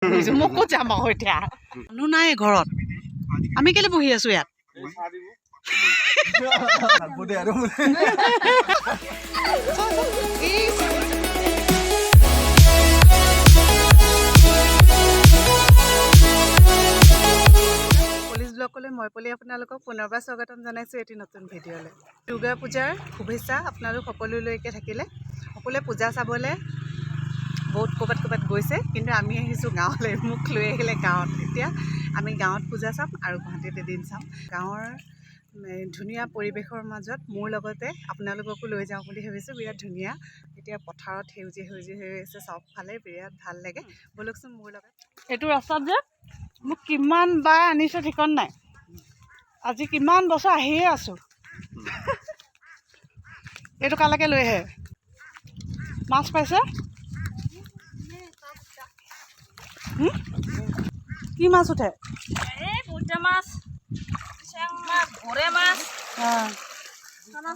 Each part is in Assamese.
মোক ক'ত যাম আকৌ এতিয়া মানুহ নাই ঘৰত আমি কেলে বহি আছো ইয়াত পুলিচ ব্লকলৈ মই পলি আপোনালোকক পুনৰবাৰ স্বাগতম জনাইছোঁ এটি নতুন ভিডিঅ'লৈ দুৰ্গা পূজাৰ শুভেচ্ছা আপোনালোক সকলোলৈকে থাকিলে সকলোৱে পূজা চাবলৈ বহুত ক'ৰবাত গৈছে কিন্তু আমি আহিছোঁ গাঁৱলৈ মোক লৈ আহিলে গাঁৱত এতিয়া আমি গাঁৱত পূজা চাম আৰু গুৱাহাটীত এদিন চাম গাঁৱৰ ধুনীয়া পৰিৱেশৰ মাজত মোৰ লগতে আপোনালোককো লৈ যাওঁ বুলি ভাবিছোঁ বিৰাট ধুনীয়া এতিয়া পথাৰত সেউজীয়া হৈ আছে চবফালে বিৰাট ভাল লাগে ব'লকচোন মোৰ লগত এইটো ৰাস্তাত যে মোক কিমান বাৰ আনিছে ঠিকন নাই আজি কিমান বছৰ আহিয়ে আছোঁ এইটো কালৈকে লৈ আহে মাছ পাইছে কি মাছ উঠে পুঠা মাছ চেং মাছ ভৰে মাছ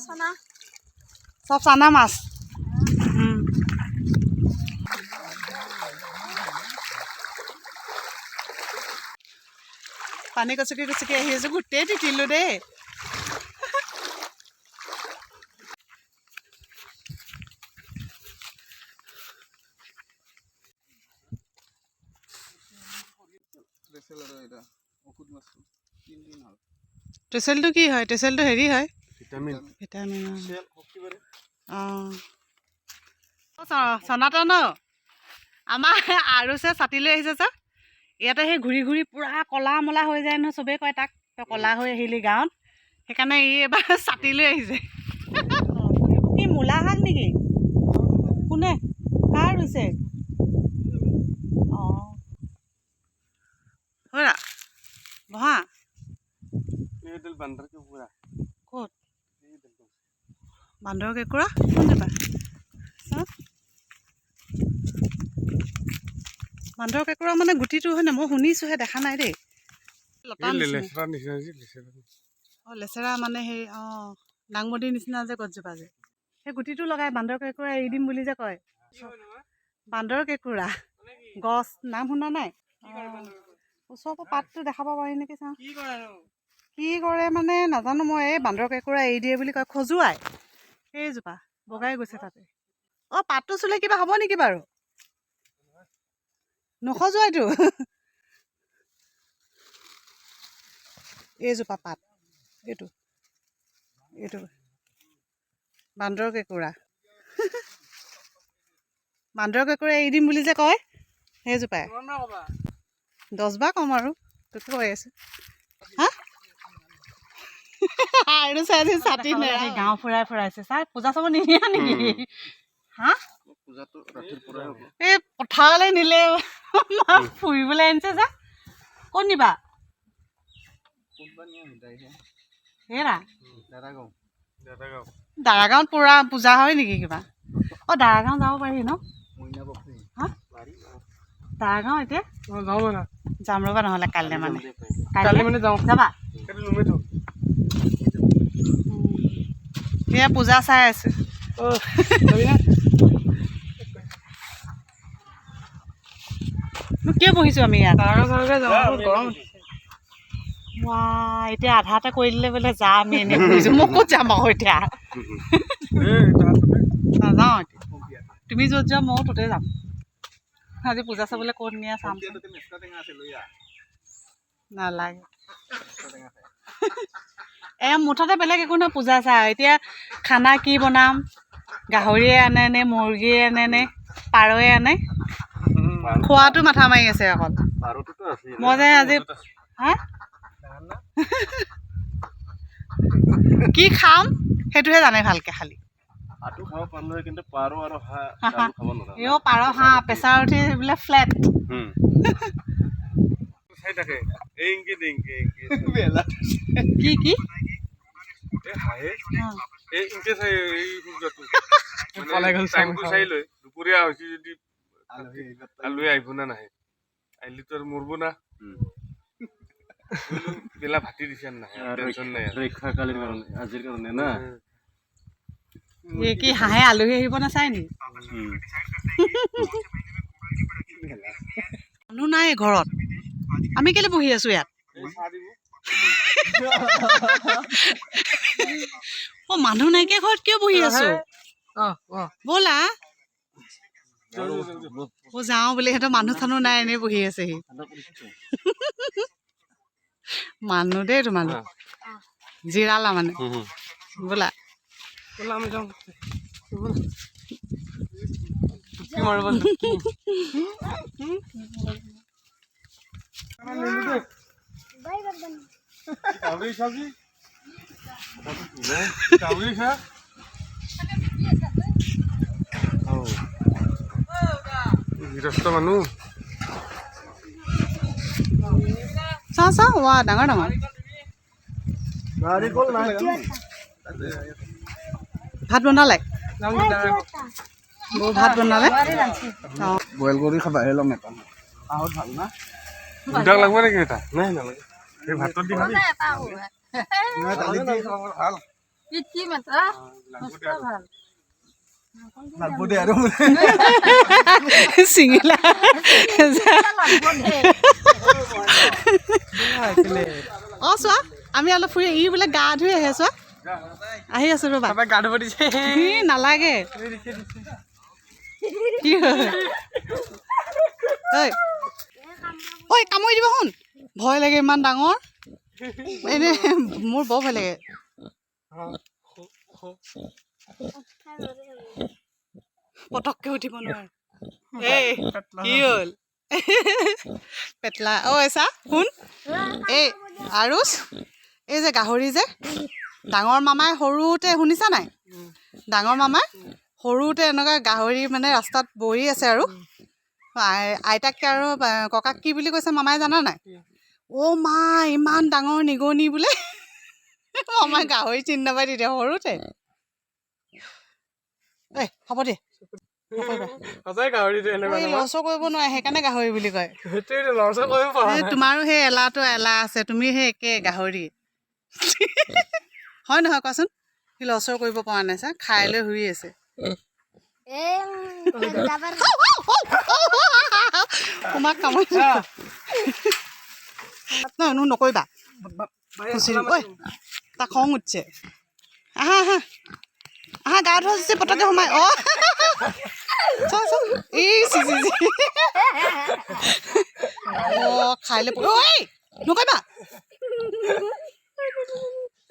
চানা চব চানা মাছ পানী কচকি আহি আছোঁ গোটেই তিতিলোঁ দেই টেচেলটো কি হয় টেচেলটো হেৰি হয় ভিটামিন অঁ চনাতন আমাৰ আৰু ছাতি লৈ আহিছে যে ইয়াতে সেই ঘূৰি ঘূৰি পূৰা ক'লা মলা হৈ যায় নহয় চবেই কয় তাক তই ক'লা হৈ আহিলি গাঁৱত সেইকাৰণে ই এবাৰ ছাতি লৈ আহিছে কি মূলা শাক নেকি কোনে কাৰ ৰুইছে অঁ হয় বহা ক'ত বান্দৰ কেঁকুৰা কোন যাবা বান্দৰ কেঁকুৰা মানে গুটিটো হয় নাই মই শুনিছোঁহে দেখা নাই দেই অঁ লেচেৰা মানে সেই অঁ ডাংবদীৰ নিচিনা যে গছজোপা যে সেই গুটিটো লগাই বান্দৰ কেঁকুৰা এৰি দিম বুলি যে কয় বান্দৰ কেঁকুৰা গছ নাম শুনা নাই ওচৰৰ পৰা পাতটো দেখাব পাৰি নেকি চাওঁ কি কৰে মানে নাজানো মই এই বান্দৰ কেঁকুৰা এৰি দিয়ে বুলি কয় খজুৱাই সেইজোপা বগাই গৈছে তাতে অঁ পাতটো চুলে কিবা হ'ব নেকি বাৰু নখজুৱাইতো এইজোপা পাত এইটো বান্দৰ কেঁকুৰা এৰি দিম বুলি যে কয় সেইজোপাই 10 বাৰ কম আৰু তোকে কৈ আছো হা আৰু ছাতি নেৰা গাঁও ফুৰাইছে ছাৰ পূজা চাব নিনিয়া নেকি হা এই পথাৰলৈ নিলে ফুৰিবলৈ আনিছে যা ক'ত নিবা হেৰা দাৰাগাঁৱত পুৰা পূজা হয় নেকি কিবা অঁ দাৰাগাঁও যাব পাৰি ন হা দাৰাগাঁও এতিয়া যাম ৰ'বা নহ'লে কাইলৈ মানে যাবা এয়া পূজা চাই আছো কিয় বহিছোঁ আমি ইয়াত গৰম এতিয়া আধাতে কৰি দিলে বোলে যা আমি এনেই বহিছোঁ মই ক'ত যাম আকৌ এতিয়া নাযাওঁ এতিয়া তুমি য'ত যোৱা ময়ো ত'তে যাম আজি পূজা চাবলৈ ক'ত নিয়ে চাম নালাগে মুঠতে বেলেগ একো নহয় পূজা চা এতিয়া খানা কি বনাম গাহৰিয়ে আনে নে মুৰ্গীয়ে আনে নে পাৰয়ে আনে খোৱাটো মাথা মাৰি আছে অকল মই যে আজি হা কি খাম সেইটোহে জানে ভালকে খালি পাৰ হাঁহ প্ৰেছাৰ উঠি বোলে ফ্লেট কি দুপৰীয়া হৈছে যদি আলহী আহিব না নাহে আহিলে তো আৰু মৰব না বেলা ভাতি দিছে নাহে টেনচন নাই আজিৰ কাৰণে না কি হাঁহে আলহী আহিব নাচায় নেকি মানুহ নাই ঘৰত আমি কেলে বহি আছো ইয়াত অ মানুহ নাইকিয়া ঘৰত কিয় বহি আছো ব'লা অ যাওঁ বুলি সিহঁতৰ মানুহ চানুহ নাই এনেই বহি আছেহি মানুহ দেই তোমালোক জিৰালা মানে ব'লা গৃহস্থ মানুহ চাওঁ চাওঁ ৱা ডাঙৰ ডাঙৰ ভাত বনালে ভাত বনালে বইল কৰি খাবা ল'ম এটা আহত ভাল না দুটা লাগব নেকি এটা নাই নালাগে এই ভাতত দি খাবি দালি দি খাব ভাল লাগব দে আৰু চিঙিলা অ চোৱা আমি অলপ ফুৰি ই বোলে গা ধুই আহে চোৱা আহি আছো ৰ'বা গা ধুব দিছে নালাগে কি ঐ কামুৰি দিব শুন ভয় লাগে ইমান ডাঙৰ এনে মোৰ বৰ ভয় লাগে পটককে উঠিব নোৱাৰে এই কি হ'ল পেটলা ঐ চা শুন এই আৰুচ এই যে গাহৰি যে ডাঙৰ মামাই সৰুতে শুনিছা নাই ডাঙৰ মামাই সৰুতে এনেকুৱা গাহৰি মানে ৰাস্তাত বহি আছে আৰু আইতাকে আৰু ককাক কি বুলি কৈছে মামাই জানা নাই অ' মা ইমান ডাঙৰ নিগনি বোলে মামাই গাহৰি চিনি নাপাই তেতিয়া সৰুতে এই হ'ব দে লৰচৰ কৰিব নোৱাৰে সেইকাৰণে গাহৰি বুলি কয় তোমাৰো সেই এলাহটো এলাহ আছে তুমি সেই একে গাহৰি হয় নহয় কোৱাচোন সি লৰচৰ কৰিব পৰা নাই চা খাই লৈ শুই আছে তোমাক কামুৰি নকৰিবা ঐ তাক খং উঠিছে আহা আহা আহা গা ধুৱা পটকে সোমাই অ এই খাই লৈ ঐ নকৰিবা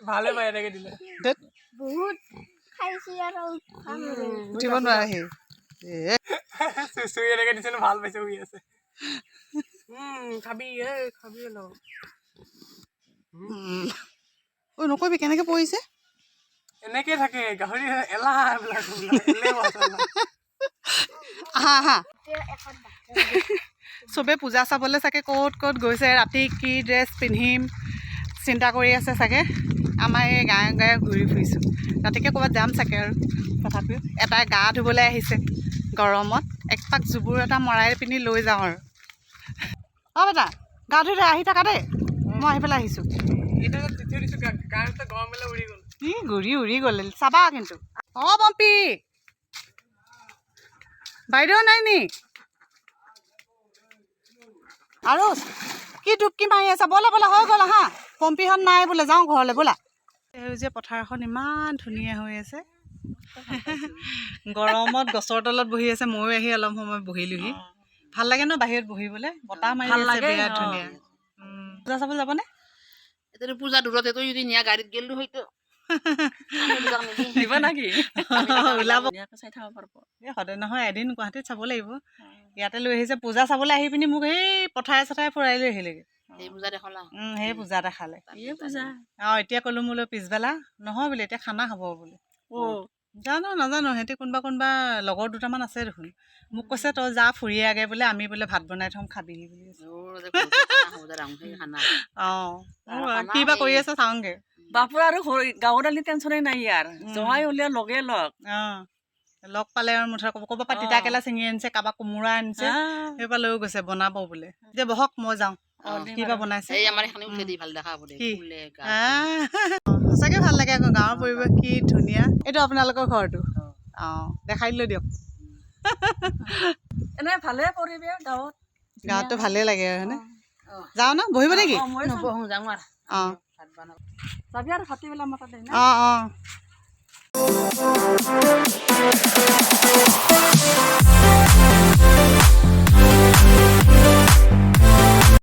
ভালে পাই এনেকে দিলে উঠিব নোৱাৰে সি এনেকে দিছে ভাল পাইছে শুই আছে খাবি খাবি ঐ নকৰিবি কেনেকে পৰিছে এনেকে থাকে গাহৰি এলাহ আহা আহা চবে পূজা চাবলৈ চাগে ক'ত ক'ত গৈছে ৰাতি কি ড্ৰেছ পিন্ধিম চিন্তা কৰি আছে চাগে আমাৰ এই গাঁৱে গাঁৱে ঘূৰি ফুৰিছোঁ ৰাতিকৈ ক'ৰবাত যাম চাগে আৰু তথাপিও এটাই গা ধুবলৈ আহিছে গৰমত একপাক জুবুৰ এটা মৰাই পিনি লৈ যাওঁ আৰু অঁ বেটা গা ধুই আহি থাকা দেই মই আহি পেলাই আহিছোঁ ঘূৰি উৰি গ'ল চাবা কিন্তু অঁ পম্পী বাইদেউ নাই নি আৰু কি ডুবকি মাৰি আছা ব'লা ব'লা হৈ গ'ল আহা পম্পীহঁত নাই বোলে যাওঁ ঘৰলৈ ব'লা সেউজীয়া পথাৰখন ইমান ধুনীয়া হৈ আছে গৰমত গছৰ তলত বহি আছে ময়ো আহি অলপ সময় বহিলোহি ভাল লাগে ন বাহিৰত বহিবলৈ বতাহ মাৰি আছে বিৰাট ধুনীয়া পূজা চাব যাবনে এতিয়া পূজা দূৰত এইটো যদি নিয়া গাড়ীত গেলো হয়তো দিব নাকি ওলাব চাই থাক পাৰিব এই সদায় নহয় এদিন গুৱাহাটীত চাব লাগিব ইয়াতে লৈ আহিছে পূজা চাবলৈ আহি পিনি মোক সেই পথাৰে চথাৰে ফুৰাই লৈ আহিলেগৈ সেই পূজা দেখালা সেই পূজা দেখালে পূজা এতিয়া ক'লো মোলৈ পিছবেলা নহয় বোলে এতিয়া খানা খাব বোলে জানো নাজানো সিহঁতি কোনোবা লগৰ দুটামান আছে দেখোন মোক কৈছে তই যা ফুৰি আগে বোলে আমি বোলে ভাত বনাই থ'ম খাবিহি বুলি কৈছে কিবা কৰি আছে চাওঁগে বাপুৰ আৰু গাঁৱত আলি টেনচনে নাই ইয়াৰ জহাই উলিয়া লগে লগ লগ পালে আৰু মুঠৰ ক'ৰবাৰ পৰা তিতা কেলা ছিঙি আনিছে কাৰোবাৰ কোমোৰা আনিছে সেইবাৰ লৈ গৈছে বনাব বোলে যে বহক মই যাওঁ কিবা বনাইছে সঁচাকে ভাল লাগে আকৌ গাঁৱৰ পৰিৱেশ কি ধুনীয়া এইটো আপোনালোকৰ ঘৰটো দেখাই দিলোঁ দিয়ক এনে ভালে পৰিৱেশ গাঁৱত গাঁৱততো ভালেই লাগে আৰু হয়নে যাওঁ ন বহিব নেকি মই নবহো যাওঁ আৰু অঁ ভাত বনাব যাবি আৰু ভাতি বেলা মতা দে না অঁ অঁ